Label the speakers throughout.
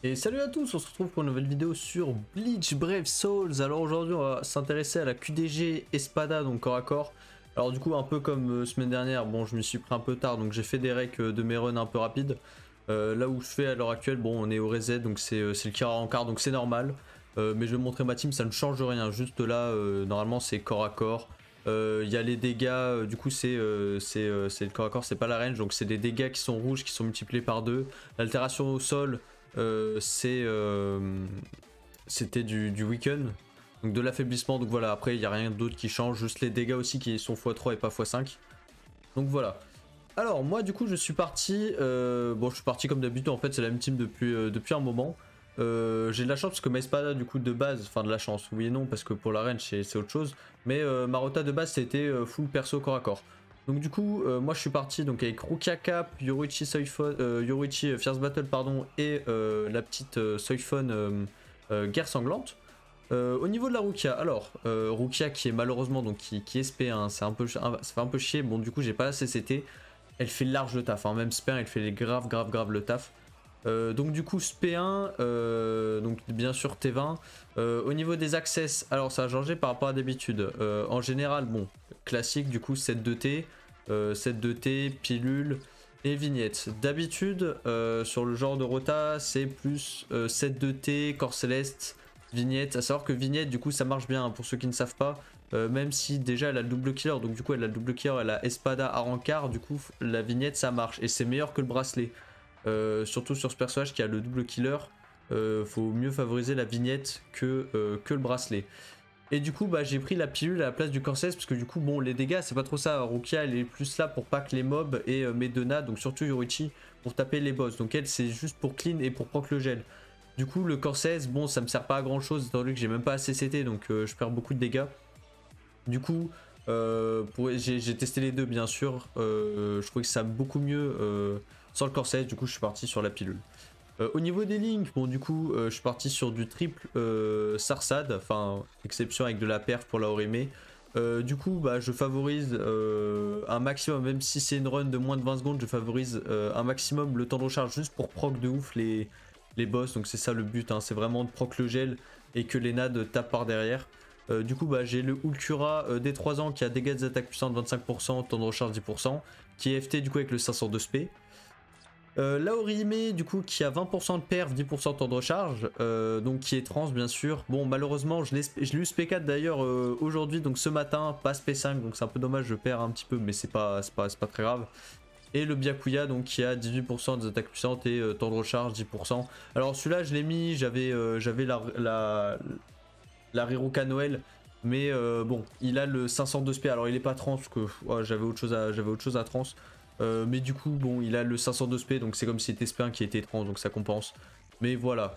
Speaker 1: Et salut à tous, on se retrouve pour une nouvelle vidéo sur Bleach Brave Souls. Alors aujourd'hui on va s'intéresser à la QDG Espada, donc corps à corps. Alors du coup un peu comme semaine dernière, bon je me suis pris un peu tard donc j'ai fait des recs de mes runs un peu rapides. Là où je fais à l'heure actuelle, bon on est au reset donc c'est le Kira en quart donc c'est normal. Mais je vais montrer ma team, ça ne change rien, juste là normalement c'est corps à corps. Il y a les dégâts, du coup c'est le corps à corps, c'est pas la range, donc c'est des dégâts qui sont rouges qui sont multipliés par 2. L'altération au sol, c'était du weaken, donc de l'affaiblissement. Donc voilà, après il n'y a rien d'autre qui change, juste les dégâts aussi qui sont x3 et pas x5. Donc voilà. Alors moi du coup je suis parti, bon je suis parti comme d'habitude, en fait c'est la même team depuis un moment. J'ai de la chance parce que ma espada du coup de base, enfin de la chance, oui et non parce que pour la range c'est autre chose, mais ma rota de base c'était full perso corps à corps. Donc du coup moi je suis parti donc avec Rukia Cap, Yoruichi Fierce Battle pardon, et la petite Soifon Guerre Sanglante. Au niveau de la Rukia, alors Rukia qui est malheureusement donc qui est SP, hein, ça fait un peu chier, bon du coup j'ai pas la CCT, elle fait large le taf, hein. Même SP1 elle fait les grave le taf. Donc du coup SP1, donc bien sûr T20. Au niveau des access, alors ça a changé par rapport à d'habitude. En général, bon, classique du coup 7-2T, 7-2T, pilule et vignette. D'habitude, sur le genre de rota, c'est plus 7-2T, corps céleste, vignette. À savoir que vignette, du coup ça marche bien, hein, pour ceux qui ne savent pas. Même si déjà elle a le double killer, donc du coup elle a le double killer, elle a Espada à rencard, du coup la vignette ça marche et c'est meilleur que le bracelet. Surtout sur ce personnage qui a le double killer, faut mieux favoriser la vignette que le bracelet. Et du coup bah, j'ai pris la pilule à la place du corset parce que du coup bon les dégâts c'est pas trop ça. Rukia elle est plus là pour pas que les mobs et Medona, donc surtout Yoruichi, pour taper les boss. Donc elle c'est juste pour clean et pour proc le gel. Du coup le corset bon ça me sert pas à grand chose étant donné que j'ai même pas assez CT, donc je perds beaucoup de dégâts. Du coup j'ai testé les deux bien sûr, je trouvais que ça beaucoup mieux sans le corset, du coup je suis parti sur la pilule. Au niveau des links, bon du coup je suis parti sur du triple Sarsad, enfin exception avec de la perf pour la Orime. Du coup bah, je favorise un maximum, même si c'est une run de moins de 20 secondes, je favorise un maximum le temps de recharge juste pour proc de ouf les boss, donc c'est ça le but, hein, c'est vraiment de proc le gel et que les nades tapent par derrière. Du coup bah, j'ai le Ulcura des 3 ans qui a dégâts des attaques puissantes 25%, temps de recharge 10%, qui est FT du coup avec le 502 SP. La Orihime du coup qui a 20% de perf, 10% de temps de recharge, donc qui est trans bien sûr. Bon malheureusement je l'ai eu SP4 d'ailleurs aujourd'hui, donc ce matin, pas SP5, donc c'est un peu dommage, je perds un petit peu mais c'est pas très grave. Et le Byakuya donc qui a 18% des attaques puissantes et temps de recharge 10%. Alors celui-là je l'ai mis, j'avais la Riruka Noël, mais bon il a le 502 SP, alors il est pas trans parce que j'avais autre chose à trans. Mais du coup, bon, il a le 502 SP, donc c'est comme si c'était SP1 qui était trans, donc ça compense. Mais voilà,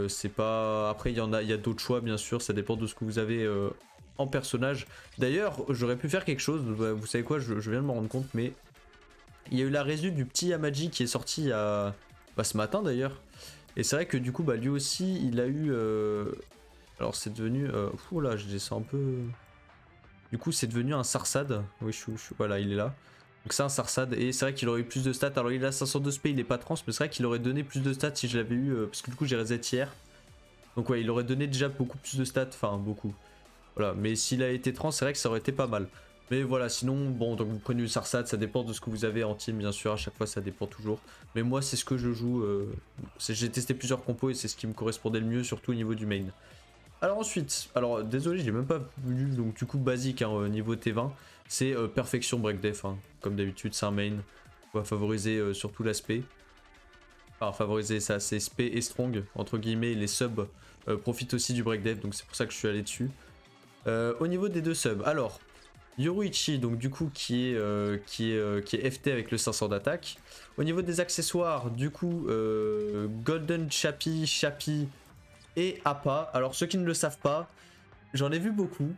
Speaker 1: c'est pas... Après, il y a d'autres choix, bien sûr, ça dépend de ce que vous avez en personnage. D'ailleurs, j'aurais pu faire quelque chose, bah, vous savez quoi, je viens de me rendre compte, mais... Il y a eu la résu du petit Yamaji qui est sorti ce matin, d'ailleurs. Et c'est vrai que du coup, bah, lui aussi, il a eu... Alors, c'est devenu... Ouh là, je descends un peu... Du coup, c'est devenu un Sarsad. Oui, voilà, il est là. Donc c'est un Sarsad, et c'est vrai qu'il aurait eu plus de stats. Alors il a 502 SP, il est pas trans, mais c'est vrai qu'il aurait donné plus de stats si je l'avais eu, parce que du coup j'ai reset hier. Donc ouais, il aurait donné déjà beaucoup plus de stats, enfin beaucoup. Voilà, mais s'il a été trans, c'est vrai que ça aurait été pas mal. Mais voilà, sinon, bon, donc vous prenez du Sarsad, ça dépend de ce que vous avez en team, bien sûr, à chaque fois ça dépend toujours. Mais moi c'est ce que je joue, j'ai testé plusieurs compos et c'est ce qui me correspondait le mieux, surtout au niveau du main. Alors ensuite, alors désolé, je l'ai même pas vu, donc du coup basique, hein, au niveau T20, c'est perfection break def, hein. Comme d'habitude c'est un main, on va favoriser surtout l'aspect. Enfin favoriser ça, c'est SP et strong, entre guillemets, les subs profitent aussi du break def, donc c'est pour ça que je suis allé dessus. Au niveau des deux subs, alors Yoruichi, donc du coup qui est FT avec le 500 d'attaque. Au niveau des accessoires, du coup Golden Chappie et Appa. Alors ceux qui ne le savent pas, j'en ai vu beaucoup.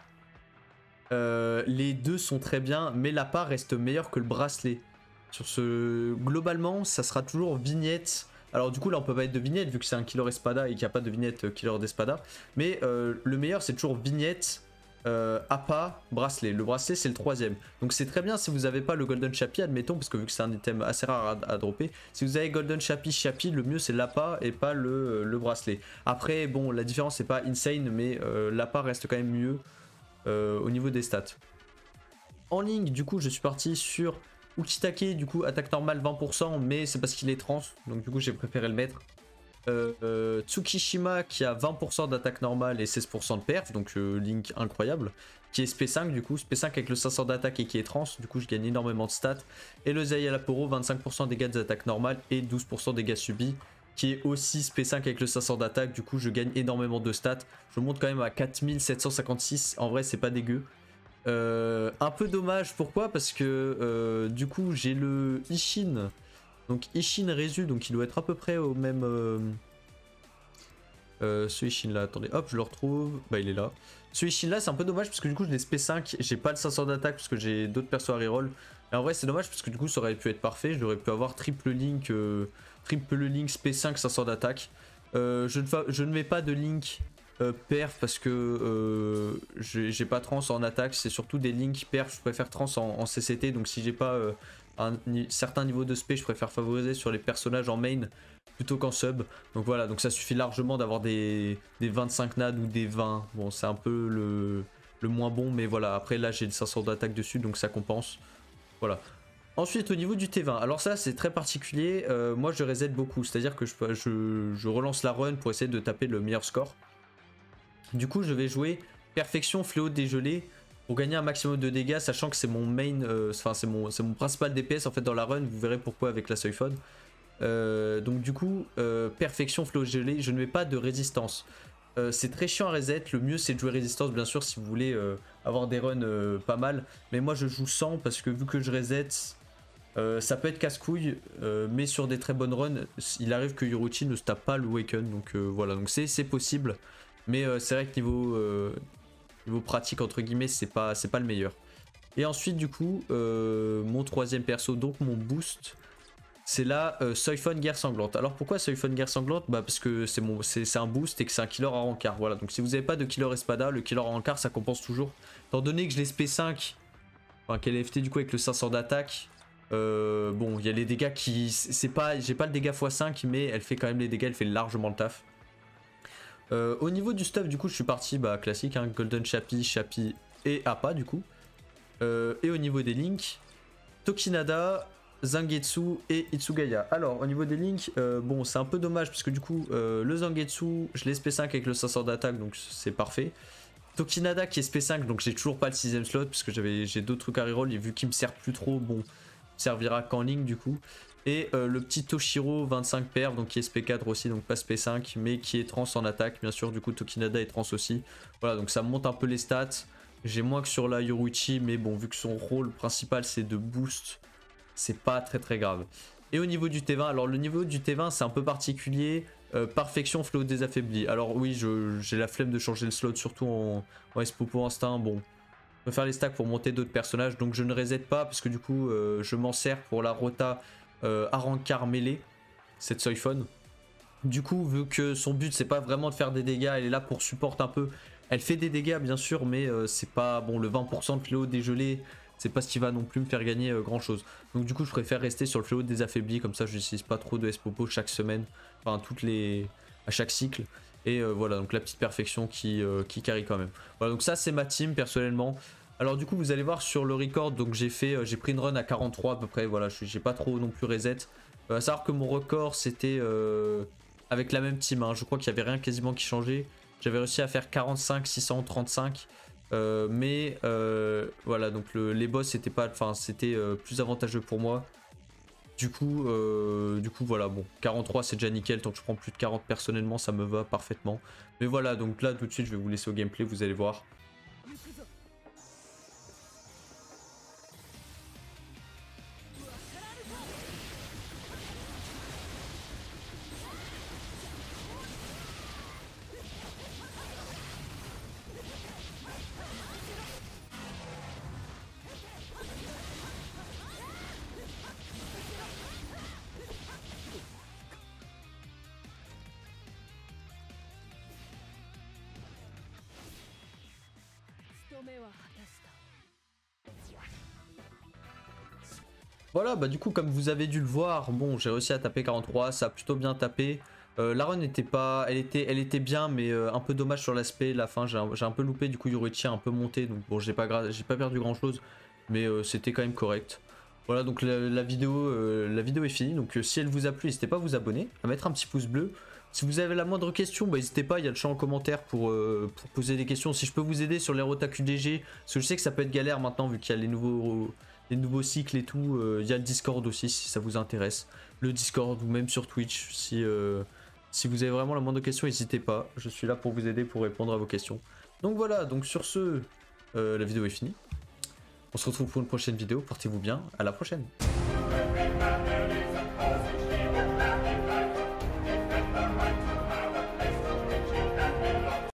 Speaker 1: Les deux sont très bien, mais l'Appa reste meilleur que le bracelet. Sur ce, globalement, ça sera toujours vignette. Alors du coup là on peut pas être de vignette vu que c'est un killer espada et qu'il n'y a pas de vignette killer d'espada. Mais le meilleur c'est toujours vignette Appa, bracelet. Le bracelet c'est le troisième. Donc c'est très bien si vous n'avez pas le Golden Chappie, admettons, parce que vu que c'est un item assez rare à dropper. Si vous avez Golden Chappie, le mieux c'est l'Appa et pas le bracelet. Après bon, la différence c'est pas insane, mais l'Appa reste quand même mieux au niveau des stats. En ligne, du coup je suis parti sur Ukitake, du coup attaque normale 20%, mais c'est parce qu'il est trans, donc du coup j'ai préféré le mettre. Tsukishima qui a 20% d'attaque normale et 16% de perf, donc Link incroyable, qui est SP5 du coup, SP5 avec le 500 d'attaque et qui est trans, du coup je gagne énormément de stats. Et le Zayalaporo, 25% dégâts d'attaque normale et 12% dégâts subis, qui est aussi SP5 avec le 500 d'attaque, du coup je gagne énormément de stats. Je monte quand même à 4756, en vrai c'est pas dégueu. Un peu dommage, pourquoi? Parce que du coup j'ai le Ishin. Donc Ishin Résu, donc il doit être à peu près au même... ce Ishin là, attendez, hop, je le retrouve. Bah il est là. Ce Ishin là, c'est un peu dommage parce que du coup je l'ai SP5, j'ai pas le 500 d'attaque parce que j'ai d'autres persos à reroll. Et en vrai c'est dommage parce que du coup ça aurait pu être parfait, j'aurais pu avoir triple link SP5 500 d'attaque. Je ne mets pas de link perf parce que j'ai pas trans en attaque, c'est surtout des links perf, je préfère trans en CCT, donc si j'ai pas un certain niveau de spé, je préfère favoriser sur les personnages en main plutôt qu'en sub. Donc voilà, donc ça suffit largement d'avoir des 25 nad ou des 20, bon c'est un peu le moins bon, mais voilà, après là j'ai le 500 d'attaque dessus, donc ça compense, voilà. Ensuite au niveau du T20, alors ça c'est très particulier, moi je reset beaucoup, c'est à dire que je relance la run pour essayer de taper le meilleur score. Du coup je vais jouer Perfection Fléau Dégelé pour gagner un maximum de dégâts, sachant que c'est mon main, enfin c'est mon principal DPS en fait dans la run, vous verrez pourquoi avec la Soifon. Donc du coup Perfection Fléau Dégelé, je ne mets pas de résistance. C'est très chiant à reset, le mieux c'est de jouer résistance bien sûr si vous voulez avoir des runs pas mal, mais moi je joue sans parce que vu que je reset, ça peut être casse-couille, mais sur des très bonnes runs, il arrive que Yoruchi ne se tape pas le Waken, donc voilà, donc c'est possible, mais c'est vrai que niveau pratique entre guillemets, c'est pas le meilleur. Et ensuite du coup, mon troisième perso, donc mon boost, c'est la Soifon Guerre Sanglante. Alors pourquoi Soifon Guerre Sanglante? Bah parce que c'est un boost et que c'est un killer à rencard. Voilà, donc si vous n'avez pas de killer espada, le killer à rencard ça compense toujours. Étant donné que je l'ai SP5, enfin qu'elle est FT du coup avec le 500 d'attaque, bon il y a les dégâts qui... j'ai pas le dégât x5 mais elle fait quand même les dégâts, elle fait largement le taf. Au niveau du stuff du coup je suis parti bah, classique, hein, Golden Chappie et Appa du coup. Et au niveau des links, Tokinada, Zangetsu et Itsugaya. Alors au niveau des links, bon c'est un peu dommage parce que du coup le Zangetsu je l'ai SP5 avec le 500 d'attaque donc c'est parfait. Tokinada qui est SP5 donc j'ai toujours pas le 6ème slot parce que j'ai d'autres trucs à reroll et vu qu'il me sert plus trop, bon il servira qu'en ligne du coup. Et le petit Toshiro 25 perf donc qui est SP4 aussi donc pas SP5 mais qui est trans en attaque bien sûr, du coup Tokinada est trans aussi. Voilà donc ça monte un peu les stats. J'ai moins que sur la Yoruichi mais bon vu que son rôle principal c'est de boost, c'est pas très grave. Et au niveau du T20, alors le niveau du T20 c'est un peu particulier. Perfection Fléau Désaffaibli. Alors oui j'ai la flemme de changer le slot surtout en Espopo Instinct. Bon, je peux faire les stacks pour monter d'autres personnages donc je ne reset pas parce que du coup je m'en sers pour la rota Arrancar mêlée, cette Soifon. Du coup vu que son but c'est pas vraiment de faire des dégâts, elle est là pour support un peu. Elle fait des dégâts bien sûr mais c'est pas bon, le 20% de Fléau dégelé c'est pas ce qui va non plus me faire gagner grand chose. Donc du coup je préfère rester sur le Fléau désaffaibli, comme ça je n'utilise pas trop de Espopo chaque semaine, enfin à chaque cycle. Et voilà donc la petite perfection qui carry quand même. Voilà donc ça c'est ma team personnellement. Alors du coup vous allez voir sur le record, donc j'ai pris une run à 43 à peu près, voilà j'ai pas trop non plus reset. À savoir que mon record c'était avec la même team, hein. Je crois qu'il n'y avait rien quasiment qui changeait. J'avais réussi à faire 45 635. Mais voilà donc les boss c'était pas, enfin c'était plus avantageux pour moi. Du coup voilà, bon 43 c'est déjà nickel, tant que je prends plus de 40 personnellement ça me va parfaitement. Mais voilà donc là tout de suite je vais vous laisser au gameplay, vous allez voir. Voilà, bah du coup comme vous avez dû le voir, bon j'ai réussi à taper 43, ça a plutôt bien tapé. La run était pas, elle était bien, mais un peu dommage sur l'aspect. La fin, j'ai un peu loupé, du coup Yorichi a un peu monté, donc bon j'ai pas perdu grand chose, mais c'était quand même correct. Voilà, donc la vidéo est finie. Donc si elle vous a plu, n'hésitez pas à vous abonner, à mettre un petit pouce bleu. Si vous avez la moindre question, bah, n'hésitez pas, il y a le champ en commentaire pour poser des questions. Si je peux vous aider sur les Rotaku DG, parce que je sais que ça peut être galère maintenant vu qu'il y a les nouveaux cycles et tout. Il y a le Discord aussi si ça vous intéresse. Le Discord ou même sur Twitch. Si vous avez vraiment la moindre question, n'hésitez pas. Je suis là pour vous aider, pour répondre à vos questions. Donc voilà, donc sur ce, la vidéo est finie. On se retrouve pour une prochaine vidéo. Portez-vous bien. À la prochaine.